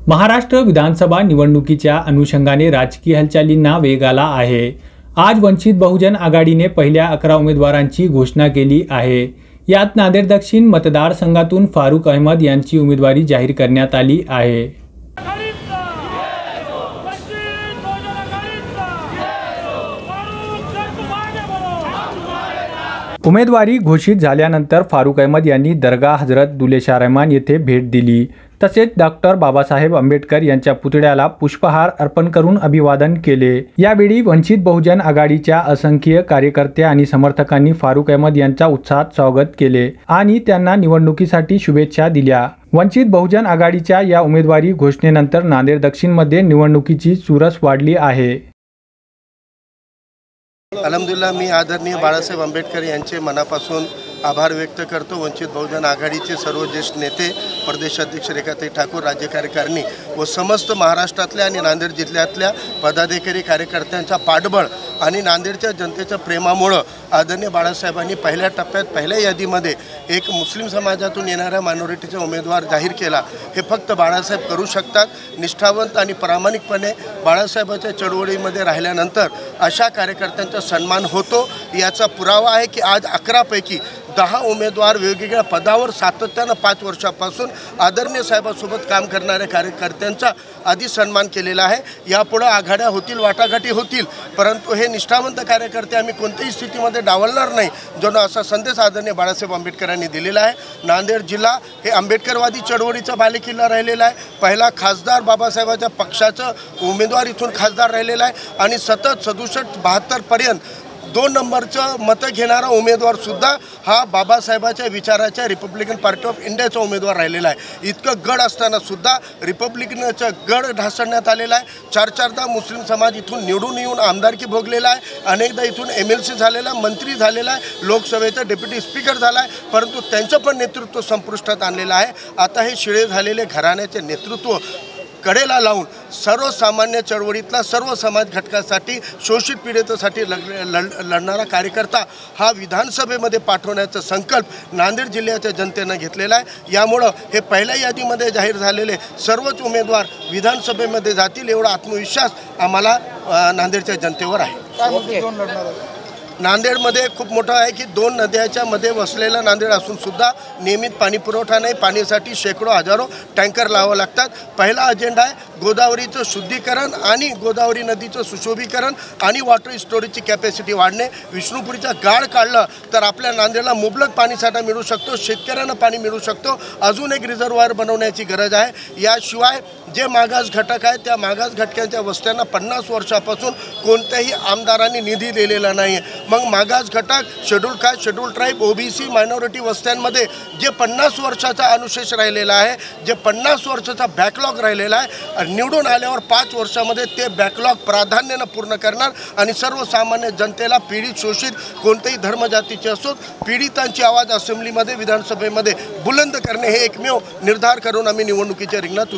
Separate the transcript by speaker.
Speaker 1: महाराष्ट्र विधानसभा निवडणुकीच्या अनुषंगाने राजकीय हालचालींना वेग आला आहे। आज वंचित बहुजन आघाडीने पहिल्या 11 उमेदवारांची घोषणा केली आहे। यात नांदेड दक्षिण मतदारसंघातून फारुक अहमद यांची उमेदवारी जाहीर करण्यात आली आहे। उमेदवारी घोषित झाल्यानंतर फारुक अहमद यांनी दर्गा हजरत दुलेशाह रहमान येथे भेट दिली। तसेच डॉक्टर बाबासाहेब आंबेडकर यांच्या पुतळ्याला पुष्पहार अर्पण करून अभिवादन केले। यावेळी वंचित बहुजन आघाडीच्या असंख्य कार्यकर्ते आणि समर्थकांनी फारुक अहमद यांचा उत्साहात स्वागत केले आणि त्यांना निवडणुकीसाठी शुभेच्छा दिल्या। वंचित बहुजन आघाडीच्या या उमेदवारी घोषणेनंतर नांदेड दक्षिणमध्ये निवडणुकीची चुरस वाढली आहे।
Speaker 2: अल्हम्दुलिल्लाह, मी आदरणीय बाळासाहेब आंबेडकर यांचे मनापासून आभार व्यक्त करतो। वंचित बहुजन आघाडीचे सर्व ज्येष्ठ नेते, प्रदेशाध्यक्ष रेखाताई ठाकूर, राज्य कार्यकारिणी व समस्त महाराष्ट्रातल्या आणि नांदेड जिल्ह्यातल्या पदाधिकारी कार्यकर्त्यांचा पाठबळ आणि नांदेडच्या जनतेच्या प्रेमामुळे आदरणीय बाळासाहेबांनी पहिल्या टप्प्यात पहिल्या यादीमध्ये एक मुस्लिम समाजातून येणाऱ्या मायनॉरिटीचा उमेदवार जाहीर केला। हे फक्त बाळासाहेब करू शकतात। निष्ठावंत आणि प्रामाणिकपणे बाळासाहेबांच्या चळवळीमध्ये राहिल्यानंतर अशा कार्यकर्त्यांचा सन्मान होतो। याचा पुरावा आहे की आज 11 पैकी 10 उमेदवार वेगवेगळ्या पदावर सातत्यानं 5 वर्षापासून आदरणीय साहेबांसोबत काम करणाऱ्या कार्यकर्त्यांचा आधी सन्मान केलेला आहे। यापुढे आघाड्या होतील, वाटाघाटी होतील, परंतु हे निष्ठावंत कार्यकर्ते आम्ही कोणत्याही स्थितीमध्ये डावलणार नाही, जणू असा संदेश आदरणीय बाळासाहेब आंबेडकरांनी दिलेला आहे। नांदेड जिल्हा हे आंबेडकरवादी चळवळीचा बालेकिल्ला राहिलेला आहे। पहिला खासदार बाबासाहेबांच्या पक्षाचं उमेदवार इथून खासदार राहिलेला आहे आणि सतत 67-72 पर्यंत 2 नंबरचं मतं घेणारा उमेदवारसुद्धा हा बाबासाहेबांच्या विचाराच्या रिपब्लिकन पार्टी ऑफ इंडियाचा उमेदवार राहिलेला आहे। इतकं गड असतानासुद्धा रिपब्लिकनचं गड ढासळण्यात आलेला आहे। 4-4दा मुस्लिम समाज इथून निवडून येऊन आमदारकी भोगलेला आहे। अनेकदा इथून MLC झालेला, मंत्री झालेला आहे, लोकसभेचा डेप्युटी स्पीकर झाला आहे, परंतु त्यांचं पण नेतृत्व संपुष्टात आणलेलं आहे। आता हे शिळे झालेले घराण्याचे नेतृत्व कडेला लावून सर्वसामान्य चळवळीतला सर्व समाज घटकासाठी, शोषित पीडितासाठी लढणारा कार्यकर्ता हा विधानसभेमध्ये पाठवण्याचा संकल्प नांदेड जिल्ह्याच्या जनतेनं घेतलेला आहे। यामुळं हे पहिल्या यादीमध्ये जाहीर झालेले सर्वच उमेदवार विधानसभेमध्ये जातील एवढा आत्मविश्वास आम्हाला नांदेडच्या जनतेवर आहे। नांदेडमध्ये खूप मोठं आहे की 2 नद्याच्या मध्ये वसलेलं नांदेड असून सुद्धा नियमित पाणी पुरवठा नाही। पाणीसाठी शेकडो हजारो टँकर लावावं लागतात। पहिला अजेंडा आहे गोदावरीचं शुद्धीकरण आणि गोदावरी नदीचं सुशोभीकरण आणि वॉटर स्टोरेजची कॅपॅसिटी वाढणे। विष्णुपुरीचा गाळ काढलं तर आपल्या नांदेडला मुबलक पाणीसाठा मिळू शकतो, शेतकऱ्यांना पाणी मिळू शकतो। अजून एक रिझर्वायर बनवण्याची गरज आहे। याशिवाय जे मागास घटक आहेत त्या मागास घटकांच्या वस्त्यांना 50 वर्षापासून कोणत्याही आमदारांनी निधी दिलेला नाही आहे। मग मागास घटक, schedule caste, schedule tribe, OBC, minority वस्त्यांमध्ये जे 50 वर्षाचा अनुशेष राहिलेला आहे, जे 50 वर्षाचा बॅकलॉग राहिलेला आहे, निवडून आल्यावर 5 वर्षामध्ये ते बॅकलॉग प्राधान्यानं पूर्ण करणार आणि सर्वसामान्य जनतेला, पीडित, शोषित, कोणत्याही धर्मजातीचे असोत, पीडितांची आवाज असेंब्लीमध्ये, विधानसभेमध्ये बुलंद करणे हे एकमेव निर्धार करून आम्ही निवडणुकीच्या रिंगणात